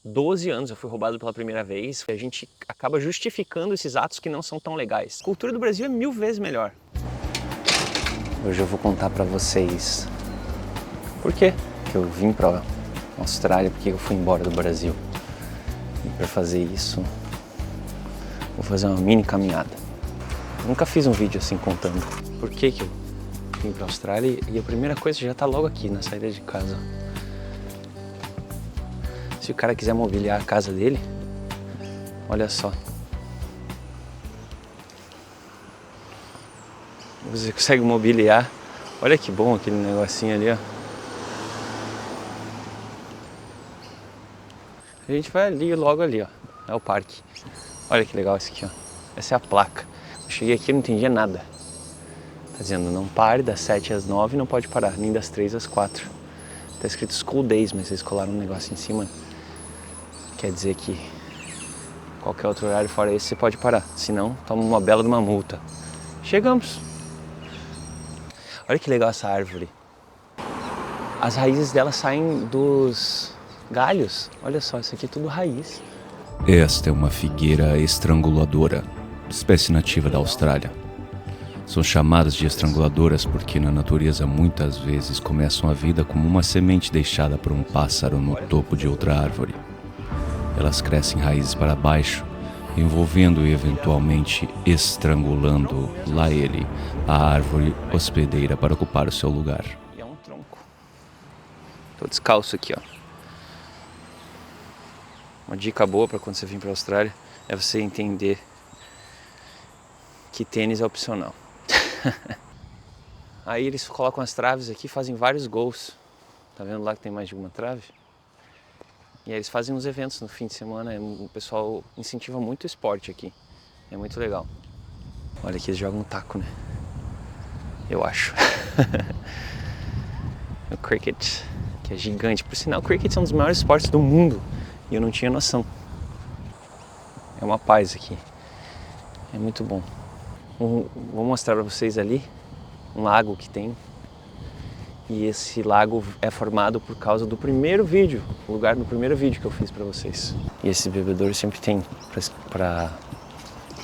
12 anos eu fui roubado pela primeira vez. A gente acaba justificando esses atos que não são tão legais. A cultura do Brasil é 1000 vezes melhor. Hoje eu vou contar pra vocês por quê que eu vim pra Austrália, por que eu fui embora do Brasil. E pra fazer isso, vou fazer uma mini caminhada. Nunca fiz um vídeo assim contando por que eu vim pra Austrália e a primeira coisa já tá logo aqui na saída de casa. Se o cara quiser mobiliar a casa dele, olha só. Você consegue mobiliar. Olha que bom aquele negocinho ali, ó. A gente vai ali, logo ali, ó. É o parque. Olha que legal esse aqui, ó. Essa é a placa. Eu cheguei aqui e não entendia nada. Tá dizendo, não pare das 7 às 9, não pode parar, nem das 3 às 4. Tá escrito School Days, mas eles colaram um negócio em cima. Quer dizer que qualquer outro horário fora esse você pode parar. Senão, toma uma bela de uma multa. Chegamos. Olha que legal essa árvore. As raízes dela saem dos galhos. Olha só, isso aqui é tudo raiz. Esta é uma figueira estranguladora, espécie nativa da Austrália. São chamadas de estranguladoras porque na natureza muitas vezes começam a vida como uma semente deixada por um pássaro no topo de outra árvore. Elas crescem raízes para baixo, envolvendo e eventualmente estrangulando lá ele, a árvore hospedeira, para ocupar o seu lugar. E é um tronco. Tô descalço aqui, ó. Uma dica boa para quando você vir para a Austrália é você entender que tênis é opcional. Aí eles colocam as traves aqui, fazem vários gols. Tá vendo lá que tem mais de uma trave? E aí eles fazem uns eventos no fim de semana. O pessoal incentiva muito o esporte aqui. É muito legal. Olha aqui, eles jogam um taco, né? Eu acho. O cricket, que é gigante. Por sinal, o cricket é um dos maiores esportes do mundo. E eu não tinha noção. É uma paz aqui. É muito bom. Vou mostrar para vocês ali um lago que tem. E esse lago é formado por causa do primeiro vídeo, o lugar do primeiro vídeo que eu fiz para vocês. E esse bebedouro sempre tem para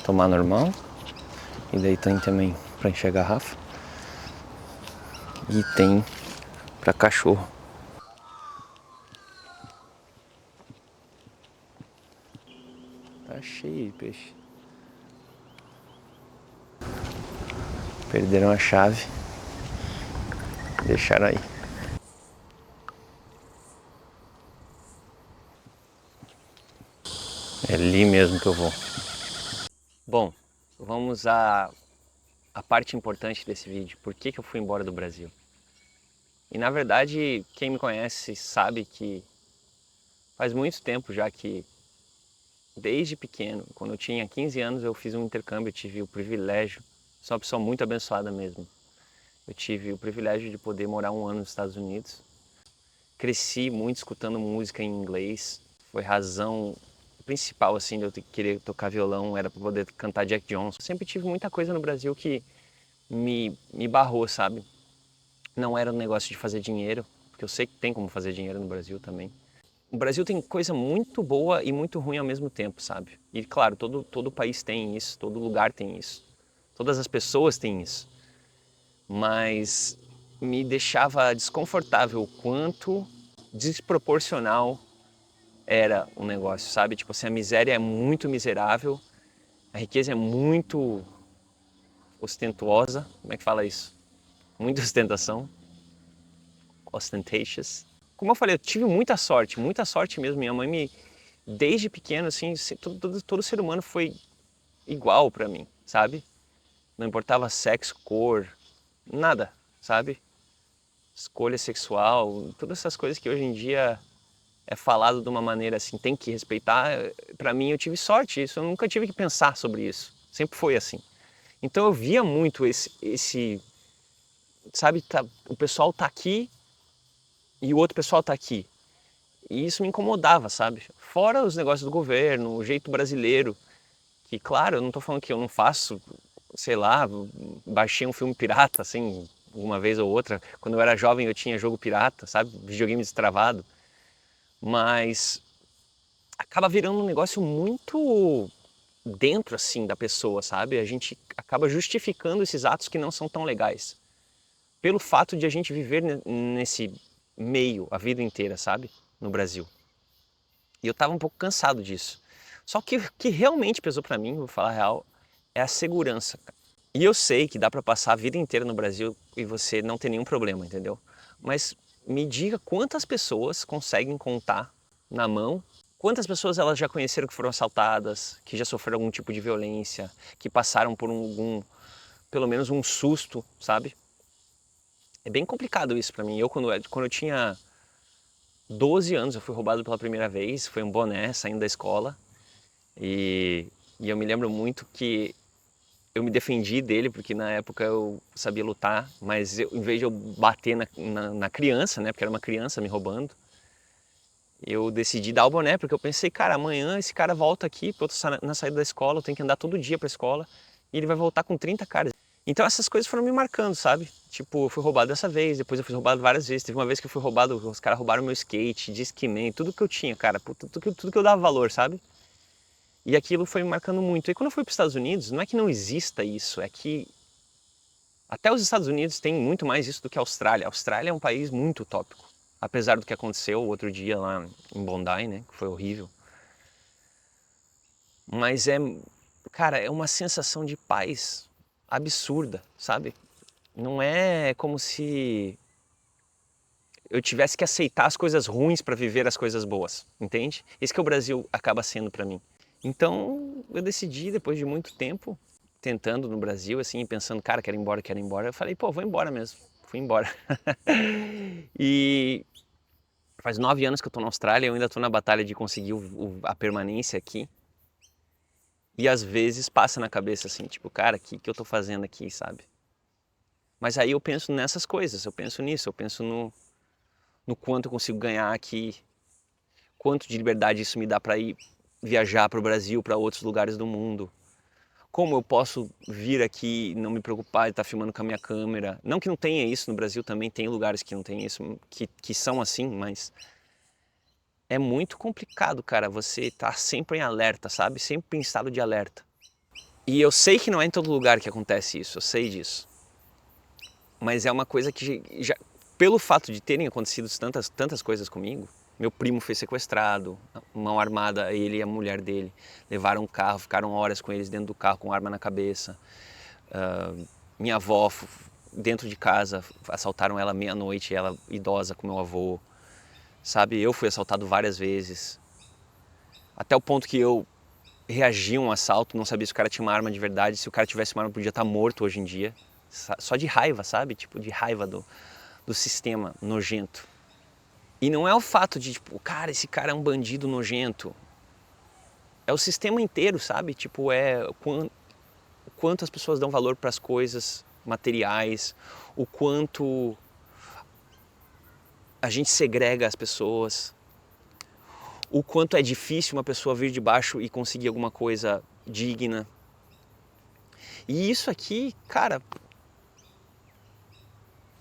tomar normal. E daí tem também para encher a garrafa. E tem para cachorro. Tá cheio de peixe. Perderam a chave. Deixaram aí. É ali mesmo que eu vou. Bom, vamos à parte importante desse vídeo. Por que eu fui embora do Brasil? E na verdade, quem me conhece sabe que faz muito tempo já que, desde pequeno, quando eu tinha 15 anos, eu fiz um intercâmbio, eu tive o privilégio, sou uma pessoa muito abençoada mesmo. Eu tive o privilégio de poder morar um ano nos Estados Unidos. Cresci muito escutando música em inglês. Foi razão principal assim de eu querer tocar violão, era para poder cantar Jack Johnson. Eu sempre tive muita coisa no Brasil que me barrou, sabe? Não era um negócio de fazer dinheiro, porque eu sei que tem como fazer dinheiro no Brasil também. O Brasil tem coisa muito boa e muito ruim ao mesmo tempo, sabe? E claro, todo país tem isso, todo lugar tem isso. Todas as pessoas têm isso. Mas me deixava desconfortável o quanto desproporcional era o negócio, sabe? Tipo assim, a miséria é muito miserável, a riqueza é muito ostentosa, como é que fala isso? Muita ostentação, ostentatious. Como eu falei, eu tive muita sorte mesmo. Minha mãe desde pequeno, assim, todo ser humano foi igual pra mim, sabe? Não importava sexo, cor, nada, sabe? Escolha sexual, todas essas coisas que hoje em dia é falado de uma maneira assim, tem que respeitar. Pra mim, eu tive sorte, isso eu nunca tive que pensar sobre isso, sempre foi assim. Então eu via muito esse sabe, o pessoal tá aqui e o outro pessoal tá aqui. E isso me incomodava, sabe? Fora os negócios do governo, o jeito brasileiro, que claro, eu não tô falando que eu não faço, sei lá, baixei um filme pirata, assim, uma vez ou outra. Quando eu era jovem eu tinha jogo pirata, sabe? Videogame destravado. Mas acaba virando um negócio muito dentro, assim, da pessoa, sabe? A gente acaba justificando esses atos que não são tão legais. Pelo fato de a gente viver nesse meio a vida inteira, sabe? No Brasil. E eu tava um pouco cansado disso. Só que o que realmente pesou pra mim, vou falar a real, é a segurança, cara. E eu sei que dá pra passar a vida inteira no Brasil e você não ter nenhum problema, entendeu? Mas me diga quantas pessoas conseguem contar na mão, quantas pessoas elas já conheceram que foram assaltadas, que já sofreram algum tipo de violência, que passaram por pelo menos um susto, sabe? É bem complicado isso pra mim. Quando eu tinha 12 anos, eu fui roubado pela primeira vez, foi um boné saindo da escola. E eu me lembro muito que eu me defendi dele, porque na época eu sabia lutar, mas em vez de eu bater na criança, né, porque era uma criança me roubando, eu decidi dar o boné, porque eu pensei, cara, amanhã esse cara volta aqui, porque eu tô na saída da escola, eu tenho que andar todo dia pra escola, e ele vai voltar com 30 caras. Então essas coisas foram me marcando, sabe? Tipo, eu fui roubado dessa vez, depois eu fui roubado várias vezes. Teve uma vez que eu fui roubado, os caras roubaram meu skate, Discman, tudo que eu tinha, cara, tudo que eu dava valor, sabe? E aquilo foi me marcando muito. E quando eu fui para os Estados Unidos, não é que não exista isso, é que até os Estados Unidos têm muito mais isso do que a Austrália. A Austrália é um país muito utópico. Apesar do que aconteceu outro dia lá em Bondi, né, que foi horrível. Mas cara, é uma sensação de paz absurda, sabe? Não é como se eu tivesse que aceitar as coisas ruins para viver as coisas boas, entende? Esse que o Brasil acaba sendo para mim. Então eu decidi, depois de muito tempo, tentando no Brasil, assim, pensando, cara, quero ir embora, quero ir embora. Eu falei, pô, vou embora mesmo. Fui embora. E faz 9 anos que eu tô na Austrália, eu ainda tô na batalha de conseguir a permanência aqui. E às vezes passa na cabeça assim, tipo, cara, o que eu tô fazendo aqui, sabe? Mas aí eu penso nessas coisas, eu penso nisso, eu penso no quanto eu consigo ganhar aqui, quanto de liberdade isso me dá para ir viajar para o Brasil, para outros lugares do mundo. Como eu posso vir aqui e não me preocupar de estar filmando com a minha câmera. Não que não tenha isso no Brasil, também tem lugares que não tem isso, que são assim, mas é muito complicado, cara, você tá sempre em alerta, sabe? Sempre em estado de alerta. E eu sei que não é em todo lugar que acontece isso, eu sei disso. Mas é uma coisa que já, pelo fato de terem acontecido tantas coisas comigo, meu primo foi sequestrado, mão armada, ele e a mulher dele levaram um carro, ficaram horas com eles dentro do carro com arma na cabeça. Minha avó, dentro de casa, assaltaram ela meia-noite, ela idosa com meu avô. Sabe, eu fui assaltado várias vezes. Até o ponto que eu reagi a um assalto, não sabia se o cara tinha uma arma de verdade, se o cara tivesse uma arma podia estar morto hoje em dia. Só de raiva, sabe? Tipo, de raiva do sistema nojento. E não é o fato de, tipo, cara, esse cara é um bandido nojento. É o sistema inteiro, sabe? Tipo, o quanto as pessoas dão valor para as coisas materiais, o quanto a gente segrega as pessoas, o quanto é difícil uma pessoa vir de baixo e conseguir alguma coisa digna. E isso aqui, cara,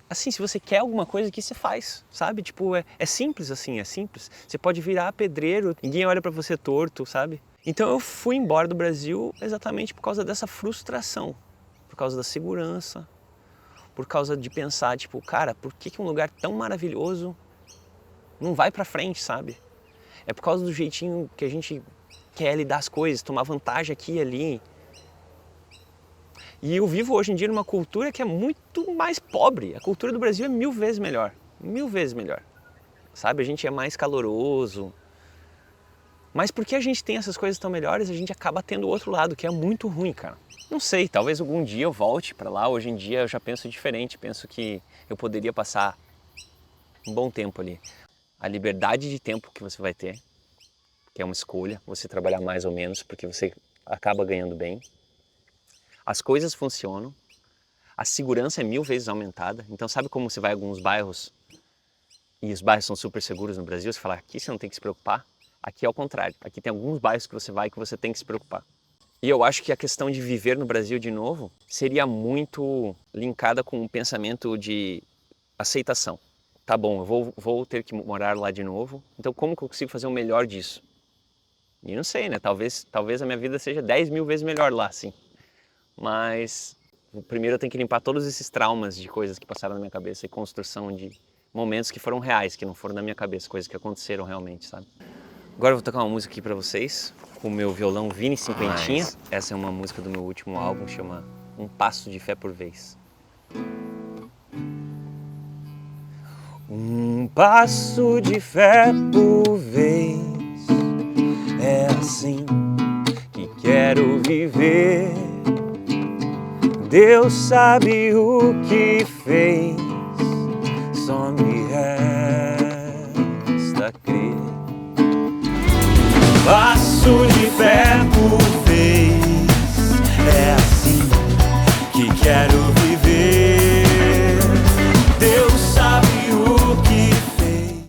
assim, se você quer alguma coisa aqui, você faz, sabe? Tipo, é simples assim, é simples. Você pode virar pedreiro, ninguém olha pra você torto, sabe? Então eu fui embora do Brasil exatamente por causa dessa frustração, por causa da segurança, por causa de pensar, tipo, cara, por que um lugar tão maravilhoso não vai pra frente, sabe? É por causa do jeitinho que a gente quer lidar as coisas, tomar vantagem aqui e ali. E eu vivo hoje em dia numa cultura que é muito mais pobre. A cultura do Brasil é 1000 vezes melhor. 1000 vezes melhor. Sabe? A gente é mais caloroso. Mas porque a gente tem essas coisas tão melhores, a gente acaba tendo o outro lado, que é muito ruim, cara. Não sei, talvez algum dia eu volte pra lá. Hoje em dia eu já penso diferente. Penso que eu poderia passar um bom tempo ali. A liberdade de tempo que você vai ter, que é uma escolha, você trabalhar mais ou menos, porque você acaba ganhando bem. As coisas funcionam, a segurança é 1000 vezes aumentada. Então sabe como você vai a alguns bairros e os bairros são super seguros no Brasil? Você fala, aqui você não tem que se preocupar. Aqui é o contrário, aqui tem alguns bairros que você vai que você tem que se preocupar. E eu acho que a questão de viver no Brasil de novo seria muito linkada com o pensamento de aceitação. Tá bom, eu vou ter que morar lá de novo, então como que eu consigo fazer o melhor disso? E não sei, né? Talvez a minha vida seja 10 mil vezes melhor lá, sim. Mas primeiro eu tenho que limpar todos esses traumas de coisas que passaram na minha cabeça e construção de momentos que foram reais, que não foram na minha cabeça, coisas que aconteceram realmente, sabe? Agora eu vou tocar uma música aqui pra vocês, com o meu violão Vini Cinquentinha. Essa é uma música do meu último álbum, chama Um Passo de Fé por Vez. Um passo de fé por vez, é assim que quero viver. Deus sabe o que fez